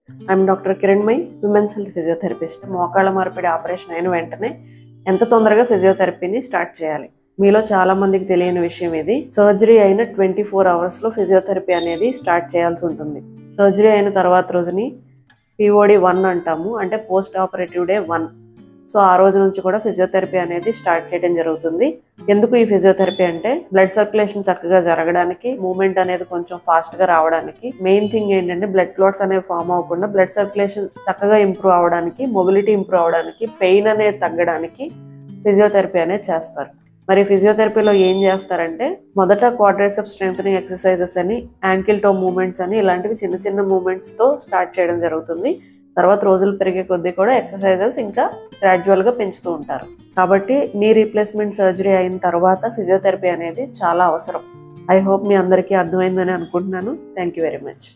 I'm doctor Kiranmayi, women's health physiotherapist. మోకాళ్ళ మార్పిడి operation అయిన వెంటనే ఎంత తొందరగా ఫిజియోథెరపీని స్టార్ట్ చేయాలి? మీలో చాలా మందికి తెలియని విషయం ఇది. సర్జరీ అయిన 24 అవర్స్లో ఫిజియోథెరపీ అనేది స్టార్ట్ చేయాల్సి ఉంటుంది. సర్జరీ అయిన తర్వాత రోజుని POD 1 అంటాము, అంటే పోస్ట్ ఆపరేటివ్ డే 1. సో ఆ రోజు నుంచి కూడా ఫిజియోథెరపీ అనేది స్టార్ట్ చేయడం జరుగుతుంది. ఎందుకు ఈ ఫిజియోథెరపీ అంటే బ్లడ్ సర్క్యులేషన్ చక్కగా జరగడానికి, మూమెంట్ అనేది కొంచెం ఫాస్ట్గా రావడానికి. మెయిన్ థింగ్ ఏంటంటే బ్లడ్ క్లాట్స్ అనేవి ఫామ్ అవ్వకుండా బ్లడ్ సర్క్యులేషన్ చక్కగా ఇంప్రూవ్ అవ్వడానికి, మొబిలిటీ ఇంప్రూవ్ అవ్వడానికి, పెయిన్ అనేది తగ్గడానికి ఫిజియోథెరపీ అనేది చేస్తారు. మరి ఫిజియోథెరపీలో ఏం చేస్తారంటే మొదట క్వాడ్రైసెప్స్ స్ట్రెంథెనింగ్ ఎక్సర్సైజెస్ అని, యాంకిల్ టో మూమెంట్స్ అని, ఇలాంటివి చిన్న చిన్న మూమెంట్స్తో స్టార్ట్ చేయడం జరుగుతుంది. తర్వాత రోజులు పెరిగే కొద్దీ కూడా ఎక్సర్సైజెస్ ఇంకా గ్రాడ్యువల్గా పెంచుతూ ఉంటారు. కాబట్టి నీ రీప్లేస్మెంట్ సర్జరీ అయిన తర్వాత ఫిజియోథెరపీ అనేది చాలా అవసరం. ఐ హోప్ మీ అందరికీ అర్థమైందని అనుకుంటున్నాను. Thank you very much.